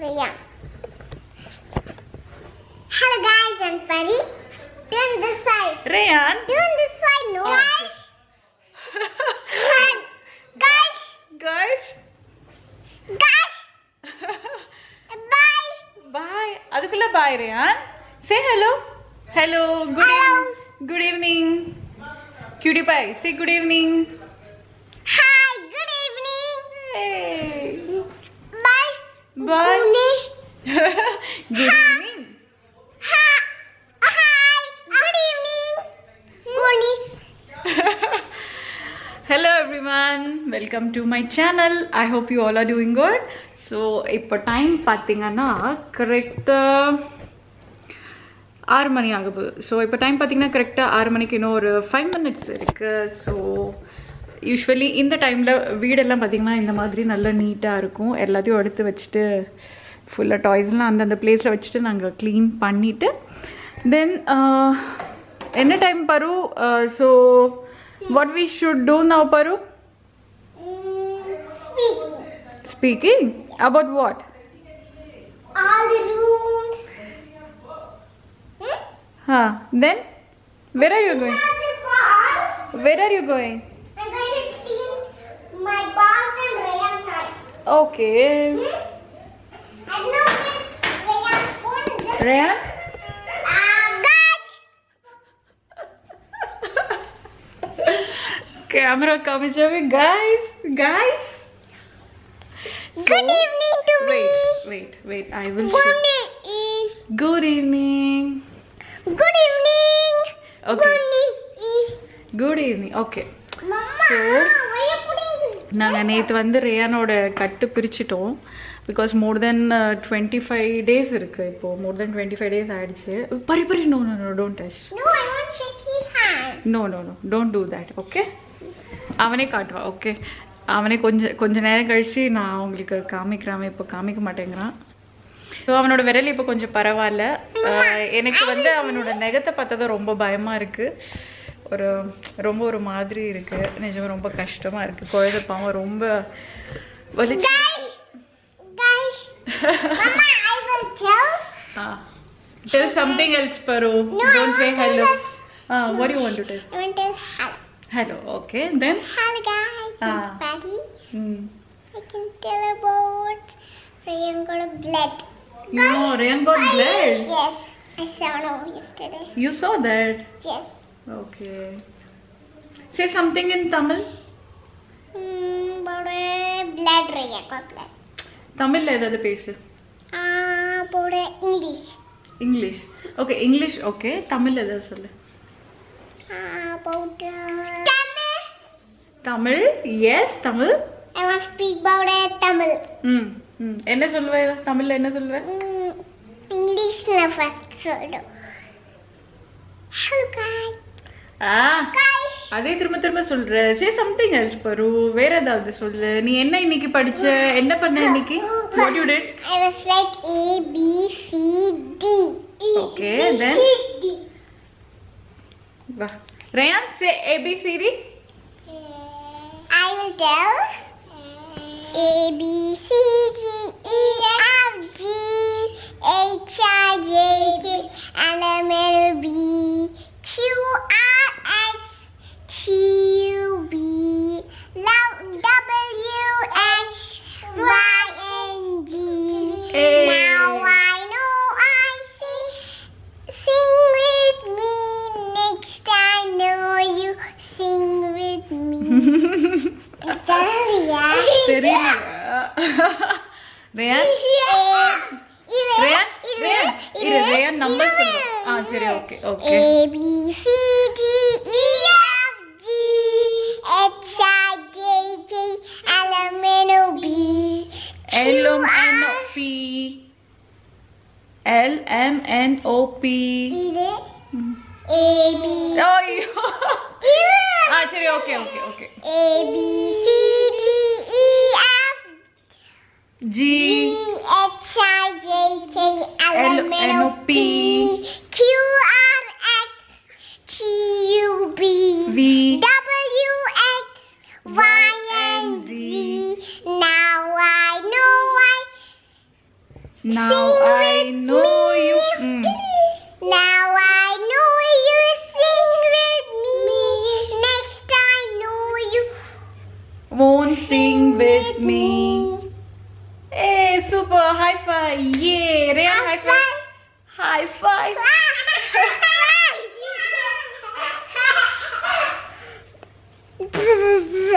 Rayan. Hello guys, I'm Fari. Turn this side. Rayan. Turn this side, no guys. Guys. Guys. Guys. Bye. Bye. Adukula bye, Rayan. Say hello. Hello. Good evening. Good evening. Cutie pie. Say good evening. Hi. Good evening. Hey. Bye. Bye. Good Good evening. Hi. Good evening. Morning. Hello everyone, welcome to my channel. I hope you all are doing good. So இப்போ time பார்த்தீங்கன்னா கரெக்டாக 6 மணி ஆக போகுது. So இப்போ time பார்த்தீங்கன்னா கரெக்டாக 6 மணிக்கு இன்னும் ஒரு 5 minutes இருக்குது. ஸோ யூஸ்வலி இந்த டைமில் வீடெல்லாம் பார்த்தீங்கன்னா இந்த மாதிரி நல்லா நீட்டாக இருக்கும். எல்லாத்தையும் எடுத்து வச்சுட்டு ஃபுல்லாக டாய்ஸ்லாம் அந்தந்த பிளேஸில் வச்சுட்டு நாங்கள் க்ளீன் பண்ணிவிட்டு தென் என்ன டைம் பரு? So what we should do now, Paru? Speaking. Speaking? About what? All the rooms. Then? Where are you going? The balls. Where are you going? I'm going to clean my balls and Rayan's side. Okay. I know that Rayan's phone is just... Rayan? Guys! Camera comes away. Guys! Guys! Good evening to me. Wait. I will Good show. evening. Good evening. Good evening. Okay. Good evening. Good evening. Okay. Mama, So, why are you putting this? நாங்கள் நேற்று வந்து ரேயானோட கட்டு பிரிச்சிட்டோம். Because more then 25 days இருக்குது. இப்போது மோர் தென் 25 days ஆயிடுச்சு. Pari no don't touch. No, I want to shake his hand. No don't do that. Okay, அவனே காட்டுவா. Okay, அவனே கொஞ்ச நேரம் கழிச்சு நான் உங்களுக்கு காமிக்கிறான். இப்போ காமிக்க மாட்டேங்கிறான். ஸோ அவனோட விரல் இப்போ கொஞ்சம் பரவாயில்ல. எனக்கு வந்து அவனோட நெகத்தை பார்த்தா ரொம்ப பயமாக இருக்குது. ஒரு மாதிரி இருக்குது. நிஜமாக ரொம்ப கஷ்டமாக இருக்குது. குழந்தை பாவம் ரொம்ப வலிச்சு. Guys, Mama, I will tell. Tell something else, Paru. No, Don't say hello. no. What do you want to tell? I want to tell hello. Hello. Okay, then. Hello guys, I'm Patty. Hmm. I can tell about Rayan got a blood. No, Rayan got blood. Yes, I saw it yesterday. You saw that? Yes. Okay. Say something in Tamil. About a blood, Rayan got blood. Tamil ஏதாவது பேசு. About English. English. Okay, English. Okay. Tamil ஏதாவது சொல்லு. About Tamil. Tamil. Yes, Tamil. I want to speak about Tamil. என்ன சொல்லுவ? தமிழ்ல என்ன சொல்லுவ? Englishல first சொல்லு. Hello guys. அதே திரும்ப சொல்ற. Say something else, Paru. வேற ஏதாவது சொல்லு. நீ என்ன இன்னைக்கு படிச்ச? என்ன பண்ண இன்னைக்கு? What you did? I was like A B C D. Okay, then. Wow. Rayan, say ABCD. I will tell A B C D E F G H I J K L M N O P Q R S T U V W X Y and Z. Hey. Now I know I see. Sing with me next I know you. Sing with me. தெரியல. Rayan? Rayan number சொல்லு. சரி, okay. A B C D E F G H I J K L M N O P LMNOP. LMNOP. A B சரி, okay. A B C D E F G H I J K L M N O P Q R X T U V W X Y and Z. Now I know I Now I know you. Now I know you sing with me. Next I know you Won't sing with me. Hey, super. High five. Yay. Rehan, high five. High five.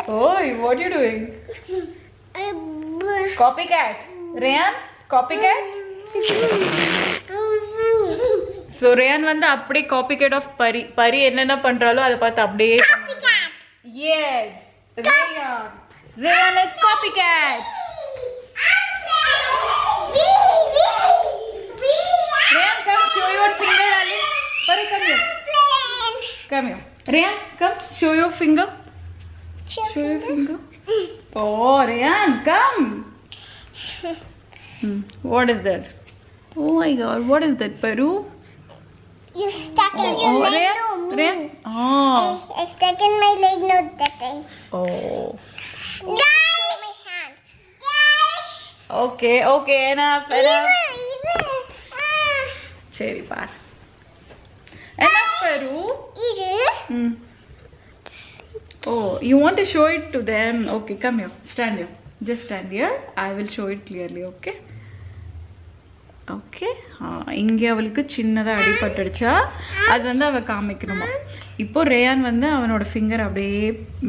Oi, what are you doing? Copycat. Rehan, copycat. So Rehan வந்து அப்படியே copycat of Pari. Pari என்னென்ன பண்றாலோ அதை பார்த்து அப்படியே Copycat. Yes. Rehan. Rehan is copycat. Rehan, come show your finger, Ali. Pari, come here. Come here. Rehan, come show your finger. Show your finger. Oh, Rehan, come. What is that? Oh my God, what is that, Paru? You stuck in your leg, Rehan, no me. Rehan. Oh. I stuck in my leg, no that thing. Oh. Guys! My hand. Guys! Okay, okay, enough. Cherry par. Enough, Paru. Oh, you want to show it to them? Okay, come here. Stand here. Just stand here. I will show it clearly, okay? Okay. இங்கே அவளுக்கு சின்னதா அடிபட்டுடுச்சா அது வந்து அவ காமிக்கணுமா இப்போ rayon வந்து அவனோட finger அப்படியே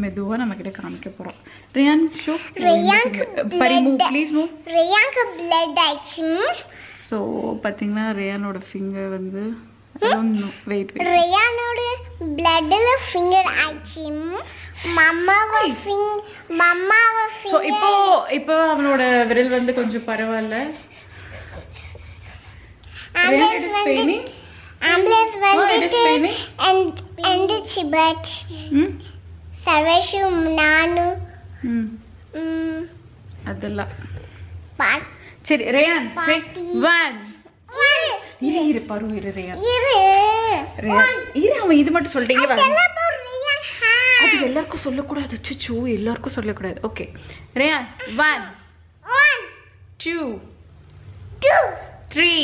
மெதுவா நம்ம கிட்ட காமிக்க போறோம் ரேயான் ஷோ பரி மூவ் ப்ளீஸ் மூவ் ரேயான்க்கு blood ஆயிடுச்சு சோ பாத்தீங்கன்னா ரேயானோட ஃபிங்கர் வந்து I don't know. Wait. ரேயானோட bloodல ஃபிங்கர் ஆயிடுச்சு மம்மாவ ஃபிங்கர் சோ இப்போ அவனோட விரல் வந்து கொஞ்சம் பரவாயில்ல Rehan, it is paining. Ambulance it is paining. and Chibat. Sarveshu Nanu. Adalla. Part. Cheri, Rehan, say 1. Iru paru iru Rehan. Rehan, iru அவன் இது மட்டும் சொல்லிட்டீங்க வா. அது எல்லாருக்கும் சொல்ல கூடாது. சுச்சு எல்லாருக்கும் சொல்ல கூடாது. Okay. Rehan, 1 2 3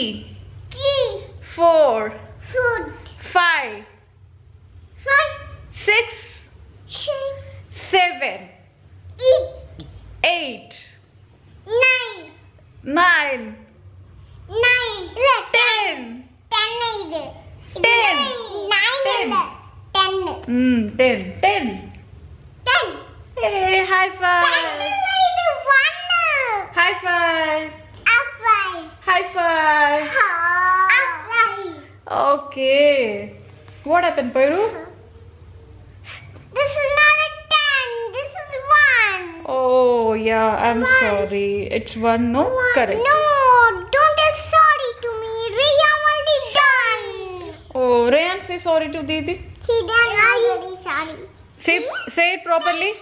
4 5 6 7 8 9 10 Hey, high five. High five. High five. Okay. What happened, Paru? This is not a 10. This is 1. Oh, yeah. I'm sorry. It's 1, no? Correct. No, don't get sorry to me. Rehan only done. Oh, Rehan, say sorry to Didi. He done already sorry. Say it properly.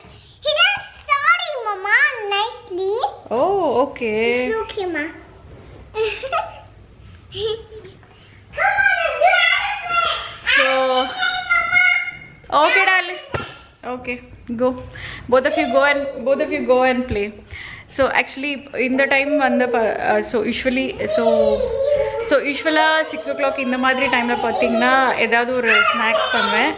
He done sorry, Mama, nicely. Oh, okay. Look, Ma. Come on, So, okay, darling. Okay, go. Both of you go and play. So actually, in the time when so usually 6 o'clock இந்த மாதிரி டைம்ல பாத்தீங்கன்னா ஏதாவது ஒரு snacks பண்ணுவேன்.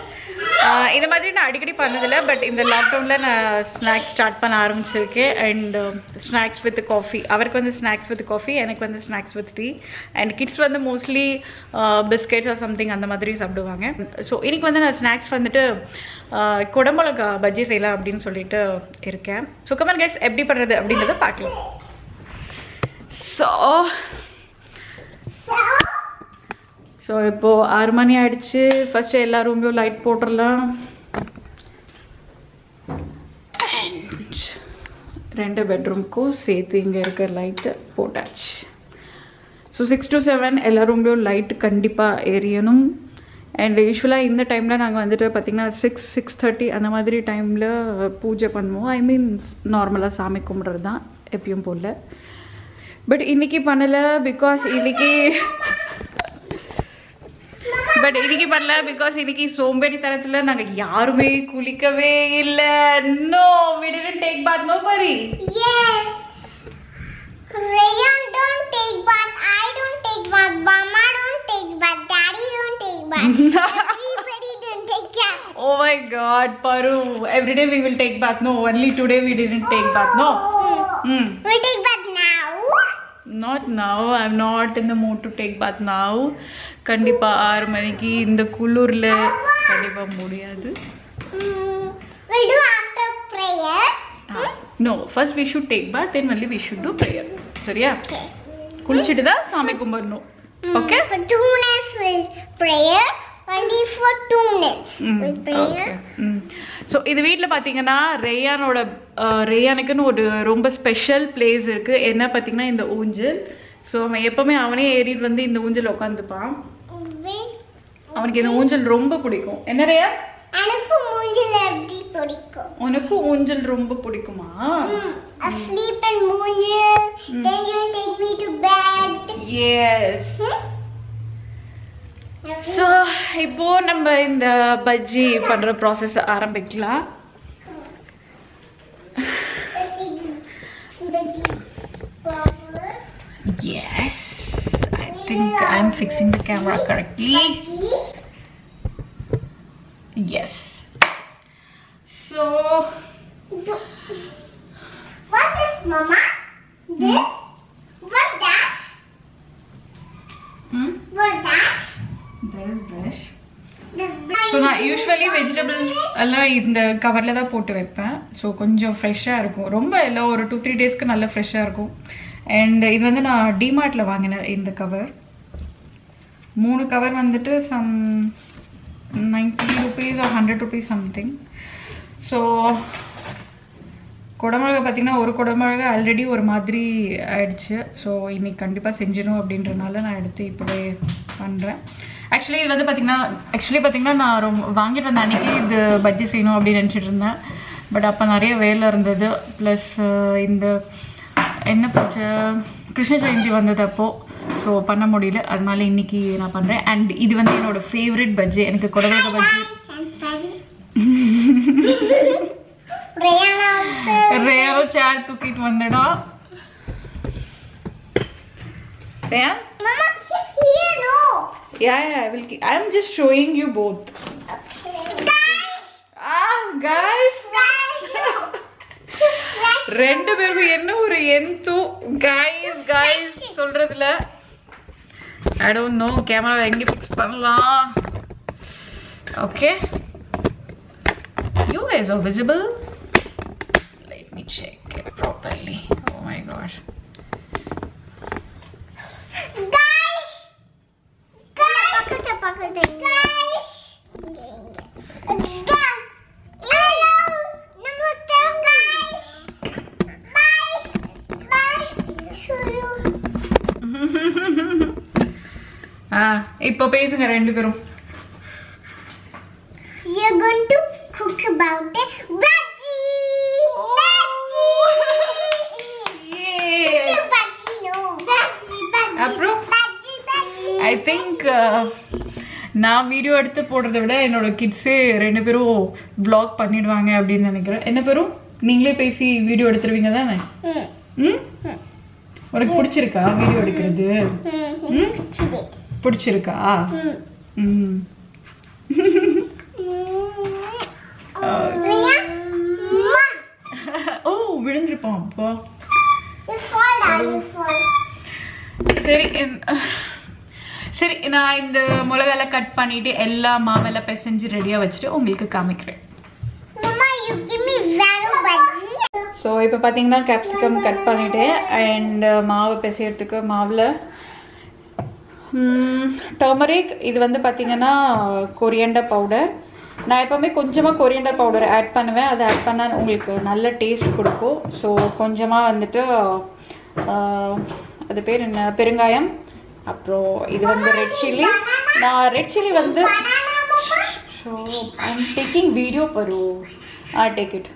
இந்த மாதிரி நான் அடிக்கடி பண்ணதில்லை பட் இந்த லாக்டவுனில் நான் ஸ்நாக்ஸ் ஸ்டார்ட் பண்ண ஆரம்பிச்சிருக்கேன் அண்ட் ஸ்நாக்ஸ் வித் காஃபி அவருக்கு வந்து ஸ்நாக்ஸ் வித் காஃபி எனக்கு வந்து snacks with tea and kids வந்து மோஸ்ட்லி பிஸ்கெட்ஸ் ஆர் சம்திங் அந்த மாதிரி சாப்பிடுவாங்க ஸோ இன்னைக்கு வந்து நான் ஸ்நாக்ஸ் வந்துட்டு குடமிளகா பஜ்ஜி செய்யலாம் அப்படின்னு சொல்லிட்டு இருக்கேன் ஸோ கமெண்ட் கைஸ் எப்படி பண்ணுறது அப்படின்றத பார்க்கலாம் ஸோ இப்போது 6 மணி ஆயிடுச்சு ஃபர்ஸ்ட் எல்லா ரூம்லையும் லைட் போட்டுடலாம் அண்ட் 2 பெட்ரூம்க்கும் சேர்த்து இங்கே இருக்கிற லைட்டு போட்டாச்சு ஸோ 6 to 7 எல்லா ரூம்லையும் லைட்டு கண்டிப்பாக எரியணும் அண்ட் யூஸ்வலாக இந்த டைமில் நாங்கள் வந்துட்டு பார்த்திங்கன்னா 6:30 அந்த மாதிரி டைமில் பூஜை பண்ணுவோம் ஐ மீன் நார்மலாக சாமி கும்பிட்றது தான் எப்பயும் போல் பட் இன்றைக்கி பண்ணலை பிகாஸ் இன்றைக்கி பண்ணல பிகாஸ் இன்னைக்கு சோம்பேறித்தனத்துல நாங்க யாருமே குளிக்கவே இல்ல no we didn't take bath no Pari yes Rehan don't take bath Everybody don't take bath. Oh my God, Paru. Every day we will take bath. No, only today we didn't take bath. No. We take bath now. Not now. I'm not in the mood to take bath now. கண்டிப்பா 6 மணிக்கு இந்த குளிர்ல கண்டிப்பா முடியாது. We'll do after prayer. No, first we should take bath, then only we should do prayer. சரியா? Okay. குளிச்சிட்டு தான் சாமி கும்பிடணும். Okay? For 2 minutes we'll prayer. Only for 2 minutes we'll prayer. So இது வீட்டில் பார்த்தீங்கன்னா ரேயானுக்குன்னு ஒரு ரொம்ப ஸ்பெஷல் பிளேஸ் இருக்குது. என்ன பார்த்தீங்கன்னா இந்த ஊஞ்சல். ஸோ அவன் எப்போவுமே அவனே ஏறிட்டு வந்து இந்த ஊஞ்சல் உட்காந்துப்பான். அவனுக்கு இந்த ஊஞ்சல் ரொம்ப பிடிக்கும். என்ன ரேயா? எனக்கு ஊஞ்சல் எப்படி பிடிக்கும். உனக்கு ஊஞ்சல் ரொம்ப பிடிக்குமா? Sleep and ஊஞ்சல். Then you take me to bed. Yes. So இப்போ நம்ம இந்த பஜ்ஜி பண்ற ப்ராசஸ் ஆரம்பிக்கலாம். Yes, I think I'm fixing the camera correctly. Yes. So what is mama? This? What that? What that? There is brush. So நான் usually vegetables எல்லாம் இந்த கவரில் தான் போட்டு வைப்பேன். ஸோ கொஞ்சம் ஃப்ரெஷ்ஷாக இருக்கும். ரொம்ப இல்லை, ஒரு 2-3 டேஸ்க்கு நல்லா ஃப்ரெஷ்ஷாக இருக்கும். அண்ட் இது வந்து நான் டிமார்ட்டில் வாங்கினேன் இந்த கவர். 3 கவர் வந்துட்டு some 90 rupees or 100 rupees something. So குடமிளகா பார்த்தீங்கன்னா ஒரு குடமிளகா ஆல்ரெடி ஒரு மாதிரி ஆயிடுச்சு. ஸோ இன்னைக்கு கண்டிப்பாக செஞ்சிடும் அப்படின்றனால நான் எடுத்து இப்போவே பண்ணுறேன். ஆக்சுவலி இது வந்து பார்த்தீங்கன்னா நான் வாங்கிட்டு வந்த அன்றைக்கி இது பஜ்ஜி செய்யணும் அப்படின்னு நினச்சிட்டு இருந்தேன். பட் அப்போ நிறைய வேலை இருந்தது. ப்ளஸ் இந்த என்ன பூஜை கிருஷ்ண ஜெயந்தி வந்தது அப்போது. ஸோ பண்ண முடியல, அதனால இன்னைக்கு நான் பண்ணுறேன். அண்ட் இது வந்து என்னோட ஃபேவரட் பஜ்ஜி. எனக்கு குடமிளகா பஜ்ஜி. ரேயாரோ சேர் தூக்கிட்டு வந்துடா. Raya? Mama, keep here, no. Yeah, I will keep. I'm just showing you both. Guys. Guys. Fresh. ரெண்டு பேருக்கு என்ன ஒரு எந்து guys சொல்றதுல I don't know கேமரா எங்க ஃபிக்ஸ் பண்ணலாம். Okay. You guys are visible. Let me check it properly. Oh my god. Guys. இப்போ பேசுங்க ரெண்டு பேரும். We are going to cook about the bhaji. Yeah. Bhaji, no. Bhaji. அப்புறம் I think நான் video எடுத்து போடுறதை விட என்னோட கிட்ஸே ரெண்டு பேரும் vlog பண்ணிடுவாங்க அப்படின்னு நினைக்கிறேன். என்ன பேரும் நீங்களே பேசி வீடியோ எடுத்துருவீங்க தானே? உனக்கு பிடிச்சிருக்கா வீடியோ எடுக்கிறது? பிடிச்சிருக்கா? ஓ விழுந்திருப்பான் அப்பா. சரி சரி, நான் இந்த மிளகால கட் பண்ணிட்டு எல்லா மாவெல்லாம் பிசைஞ்சு ரெடியா வச்சுட்டு உங்களுக்கு காமிக்கிறேன். ஸோ இப்போ பார்த்தீங்கன்னா கேப்சிகம் கட் பண்ணிட்டேன். அண்ட் மாவு பிசையறதுக்கு மாவில் டர்மரிக், இது வந்து பார்த்தீங்கன்னா கொரியண்டர் பவுடர். நான் எப்போவுமே கொஞ்சமாக கொரியண்டர் பவுடர் ஆட் பண்ணுவேன். அதை ஆட் பண்ணால் உங்களுக்கு நல்ல டேஸ்ட் கொடுக்கும். ஸோ கொஞ்சமாக வந்துட்டு அது பேர் என்ன, பெருங்காயம். அப்புறம் இது வந்து ரெட் சில்லி. நான் ரெட் சில்லி வந்து so I am taking video பரு டேக் இட்.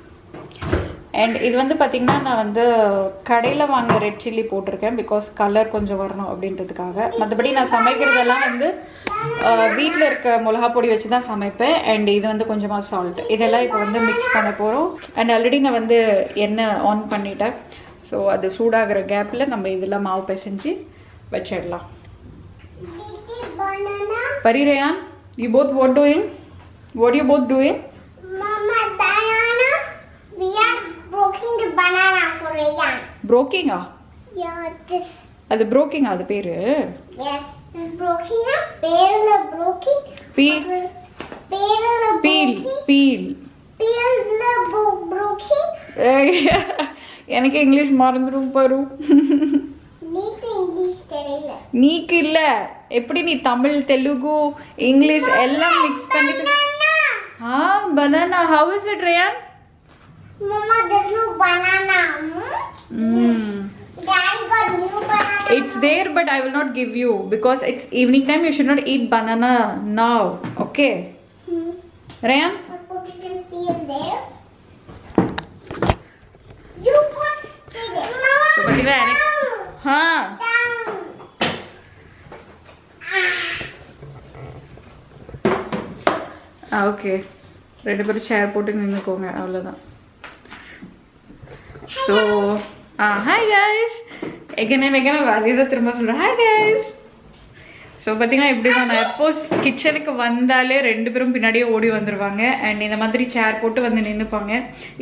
அண்ட் இது வந்து பார்த்திங்கன்னா நான் வந்து கடையில் வாங்க ரெட் சில்லி போட்டிருக்கேன். பிகாஸ் கலர் கொஞ்சம் வரணும் அப்படின்றதுக்காக. மற்றபடி நான் சமைக்கிறதெல்லாம் வந்து வீட்டில் இருக்க மிளகா பொடி வச்சு தான் சமைப்பேன். அண்ட் இது வந்து கொஞ்சமாக சால்ட், இதெல்லாம் இப்போ வந்து மிக்ஸ் பண்ண போகிறோம். அண்ட் ஆல்ரெடி நான் வந்து எண்ணெய் ஆன் பண்ணிட்டேன். ஸோ அது சூடாகிற கேப்பில் நம்ம இதெல்லாம் மாவு பிசைஞ்சு வச்சிடலாம். பரிரேயான் You both what doing? What are you both doing? Mama, banana. We are breaking the banana for Ryan. Broking ah? Yeah, this. அது broking ah அது பேரு? Yes, this is breaking up. Perla breaking. Peel. Perla Peel. breaking. Peel. Perla breaking. எனக்கு English மறந்துடும் பாரு. நீக்கு English தெரியல. நீக்கு இல்ல. எப்படி நீ தமிழ் தெலுங்கு இங்கிலீஷ் எல்லாம் mix பண்ணிட்டு banana. How is it, Ryan? Mama, there's no banana. Daddy got new banana. It's there, but I will not give you because it's evening time. You should not eat banana now. Okay? Ryan? I'll put it in peel there. You put it there. Mama, So, but down. Huh? Down. Okay. ரெண்டு பேரும் சேர் போட்டு நின்னுக்கோங்க அவ்வளவுதான். So, hi guys. again அதே திரும்ப சொல்றேன். Hi guys. So பார்த்தீங்கன்னா இப்படி தான் நான் எப்போ கிச்சனுக்கு வந்தாலே ரெண்டு பேரும் பின்னாடியே ஓடி வந்துடுவாங்க அண்ட் இந்த மாதிரி சேர் போட்டு வந்து நின்றுப்பாங்க.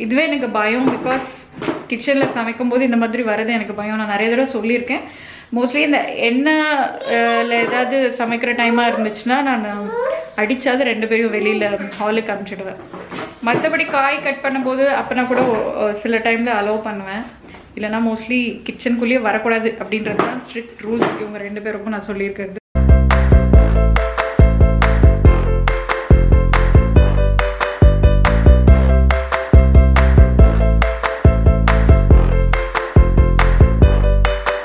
இதுவே எனக்கு பயம் பிகாஸ் கிச்சனில் சமைக்கும் போது இந்த மாதிரி வரது எனக்கு பயம். நான் நிறைய தடவை சொல்லியிருக்கேன். மோஸ்ட்லி இந்த எண்ணெயில் ஏதாவது சமைக்கிற டைமாக இருந்துச்சுன்னா நான் அடித்தாது ரெண்டு பேரும் வெளியில் ஹாலுக்கு அனுப்பிச்சிடுவேன். மற்றபடி காய் கட் பண்ணும்போது அப்போனா கூட சில டைமில் அலோவ் பண்ணுவேன். இல்லைனா மோஸ்ட்லி கிச்சனுக்குள்ளேயே வரக்கூடாது அப்படின்றது தான் ஸ்ட்ரிக்ட் ரூல்ஸ் இவங்க ரெண்டு பேருக்கும் நான் சொல்லியிருக்கிறது.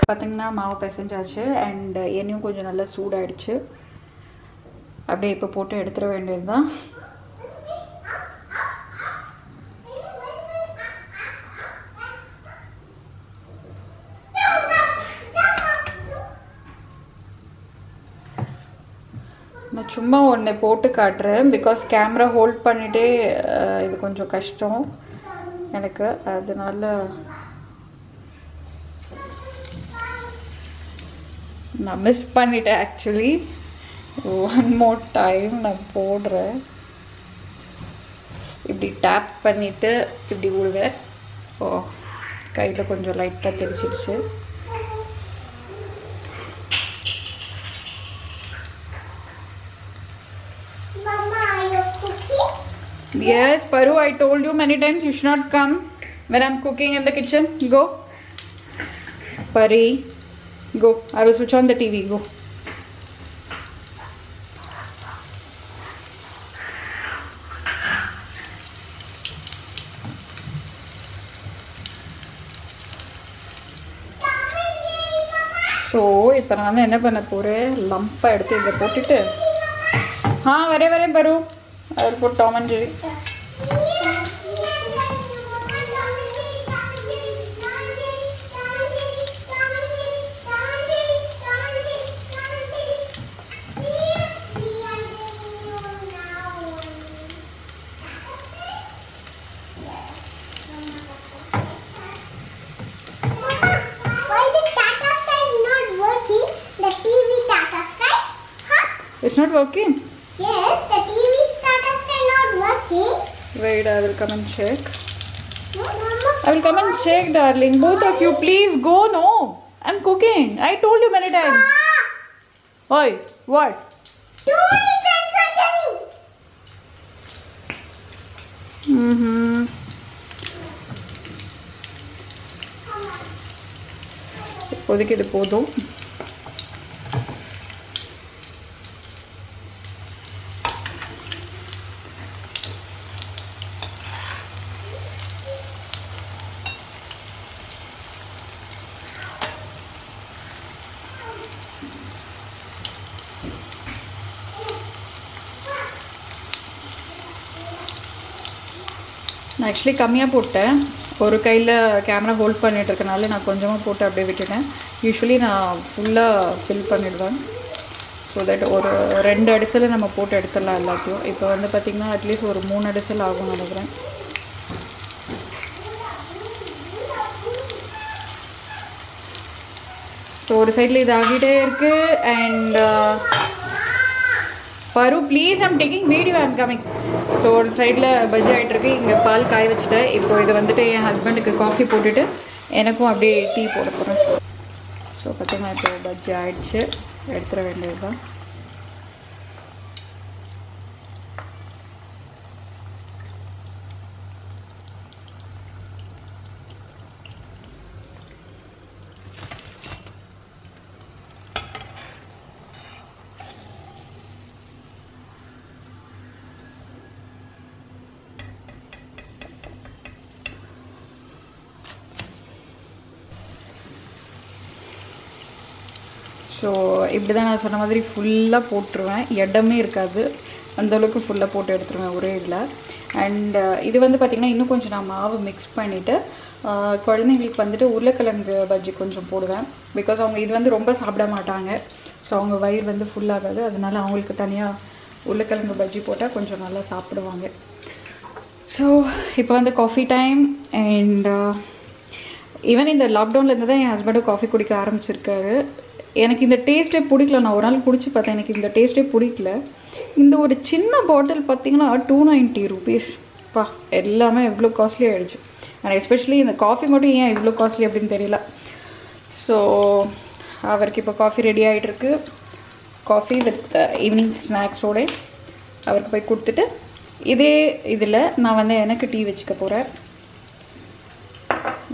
பார்த்தீங்கன்னா மாவு பிசைஞ்சாச்சு அண்ட் எண்ணெயும் கொஞ்சம் நல்லா சூடாயிடுச்சு. அப்படியே இப்போ போட்டு எடுத்துட வேண்டியது தான். நான் சும்மா ஒன்று போட்டு காட்டுறேன் பிகாஸ் கேமரா ஹோல்ட் பண்ணிகிட்டே இது கொஞ்சம் கஷ்டம் எனக்கு. அதனால நான் மிஸ் பண்ணிட்டேன் ஆக்சுவலி. ஒன் மோர் டைம் நான் போடுறேன். இப்படி டேப் பண்ணிவிட்டு இப்படி விடுவேன். ஓ கையில் கொஞ்சம் லைட்டாக தெரிச்சிடுச்சு. Yes, Paru, I told you many times you should not come when I'm cooking in the kitchen. Go. Pari, go. I will switch on the TV. Go. So, இப்போ நான் என்ன பண்ண போறேன் லம்பா எடுத்து இங்க போட்டுட்டு வரேன் Paru. I will put Tom and Jerry. It's not working? Yes, the TV status is not working. Wait, I will come and check. No, Mama. I will come and check, darling. Both of you, please go. No, I'm cooking. I told you many times. Oi, what? 2 minutes are telling. இப்போதைக்கு இது போதும். நான் actually கம்மியாக போட்டேன். ஒரு கையில் camera hold பண்ணிட்டு இருக்கனால நான் கொஞ்சமாக போட்டு அப்படியே விட்டுட்டேன். யூஸ்வலி நான் ஃபுல்லாக ஃபில் பண்ணிடுவேன். ஸோ தட் ஒரு 2 அடிசல் நம்ம போட்டு எடுத்துடலாம் எல்லாத்தையும். இப்போ வந்து பார்த்திங்கன்னா அட்லீஸ்ட் ஒரு 3 அடிசல் ஆகும்னு நினைக்கிறேன். ஸோ ஒரு சைடில் இது ஆகிட்டே இருக்குது. And Paru, please, I'm taking video, I'm coming. So, ஒரு சைடில் பஜ்ஜி ஆகிட்டு இருக்கு. இங்கே பால் காய வச்சுட்டேன். இப்போ இது வந்துட்டு என் ஹஸ்பண்டுக்கு காஃபி போட்டுட்டு எனக்கும் அப்படியே டீ போட போகிறேன். ஸோ பார்த்தீங்கன்னா இப்போ பஜ்ஜி ஆகிடுச்சு, எடுத்துட வேண்டியது தான். ஸோ இப்படி தான் நான் சொன்ன மாதிரி ஃபுல்லாக போட்டுருவேன், இடமே இருக்காது, அந்தளவுக்கு ஃபுல்லாக போட்டு எடுத்துருவேன் ஒரே இதில். அண்ட் இது வந்து பார்த்திங்கன்னா இன்னும் கொஞ்சம் நான் மாவு மிக்ஸ் பண்ணிவிட்டு குழந்தைங்களுக்கு வந்துட்டு உருளைக்கிழங்கு பஜ்ஜி கொஞ்சம் போடுவேன். பிகாஸ் அவங்க இது வந்து ரொம்ப சாப்பிட மாட்டாங்க. ஸோ அவங்க வயிறு வந்து ஃபுல்லாகாது, அதனால அவங்களுக்கு தனியாக உருளைக்கிழங்கு பஜ்ஜி போட்டால் கொஞ்சம் நல்லா சாப்பிடுவாங்க. ஸோ இப்போ வந்து காஃபி டைம். அண்ட் ஈவன் இந்த லாக்டவுன்லேருந்து தான் என் ஹஸ்பண்டும் காஃபி குடிக்க ஆரம்பிச்சிருக்காரு. எனக்கு இந்த டேஸ்ட்டே பிடிக்கல. நான் ஒரு நாள் குடிச்சு பார்த்தேன், எனக்கு இந்த டேஸ்ட்டே பிடிக்கல. இந்த ஒரு சின்ன பாட்டில் பார்த்திங்கன்னா 290 rupees. பா, எல்லாமே எவ்வளோ காஸ்ட்லி ஆகிடுச்சு. அண்ட் எஸ்பெஷலி இந்த காஃபி மட்டும் ஏன் இவ்வளோ காஸ்ட்லி அப்படின்னு தெரியல. ஸோ அவருக்கு இப்போ காஃபி ரெடி ஆகிட்டுருக்கு. காஃபி வித் ஈவினிங் ஸ்நாக்ஸோடு அவருக்கு போய் கொடுத்துட்டு இதே இதில் நான் வந்து எனக்கு டீ வச்சுக்க போகிறேன்.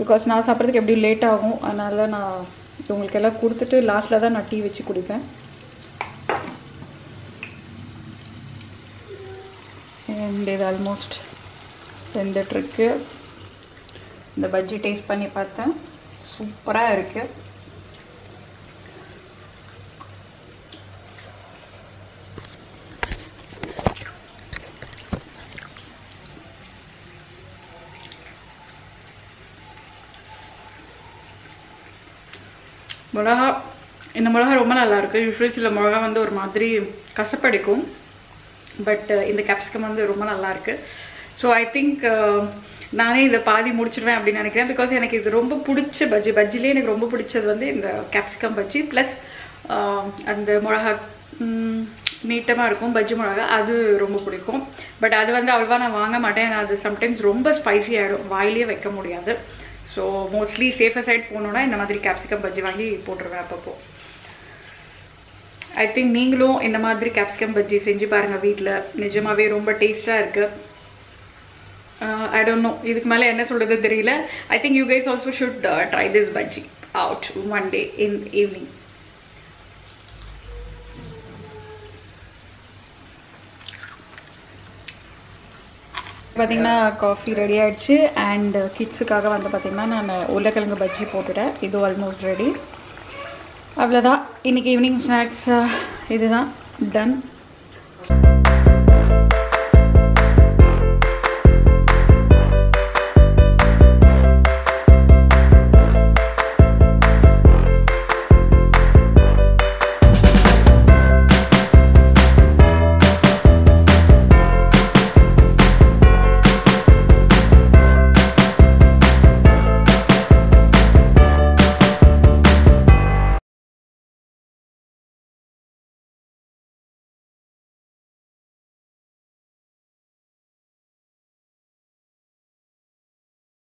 பிகாஸ் நான் சாப்பிட்றதுக்கு எப்படி லேட் ஆகும், அதனால நான் உங்களுக்கு எல்லாம் கொடுத்துட்டு லாஸ்ட்டில் தான் நான் டீ வச்சு குடிப்பேன். அண்ட் இது ஆல்மோஸ்ட் வெந்துட்டுருக்கு. இந்த பஜ்ஜி டேஸ்ட் பண்ணி பார்த்தேன், சூப்பராக இருக்குது. மிளகா, இந்த மிளகா ரொம்ப நல்லாயிருக்கு. யூஸ்வலி சில மிளகா வந்து ஒரு மாதிரி கசப்படிக்கும், பட் இந்த கேப்சிகம் வந்து ரொம்ப நல்லாயிருக்கு. ஸோ ஐ திங்க் நானே இதை பாதி முடிச்சிடுவேன் அப்படின்னு நினைக்கிறேன். பிகாஸ் எனக்கு இது ரொம்ப பிடிச்ச பஜ்ஜி. பஜ்ஜிலே எனக்கு ரொம்ப பிடிச்சது வந்து இந்த கேப்சிகம் பஜ்ஜி ப்ளஸ் அந்த மிளகா நீட்டமாக இருக்கும் பஜ்ஜி மிளகா, அது ரொம்ப பிடிக்கும். பட் அது வந்து அவ்வளோவா நான் வாங்க மாட்டேன். அது சம்டைம்ஸ் ரொம்ப ஸ்பைசி ஆகிடும், வாயிலே வைக்க முடியாது. ஸோ மோஸ்ட்லி சேஃபர் சைட் போகணுன்னா இந்த மாதிரி கேப்சிகம் பஜ்ஜி வாங்கி போட்டுருவேன் அப்பப்போ. ஐ திங்க் நீங்களும் இந்த மாதிரி கேப்சிகம் பஜ்ஜி செஞ்சு பாருங்கள் வீட்டில், நிஜமாகவே ரொம்ப டேஸ்ட்டாக இருக்குது. ஐ டோன்ட் நோ, இதுக்கு மேலே என்ன சொல்கிறது தெரியல. I think you guys also should try this bajji out one day in evening. பார்த்திங்கன்னா காஃபி ரெடி ஆகிடுச்சு. அண்ட் கிட்ஸுக்காக வந்து பார்த்திங்கன்னா நான் உருளைக்கிழங்கு பஜ்ஜி போட்டுட்டேன். இது ஆல்மோஸ்ட் ரெடி. அவ்வளோதான், இன்றைக்கி ஈவினிங் ஸ்நாக்ஸ் இதுதான் டன்.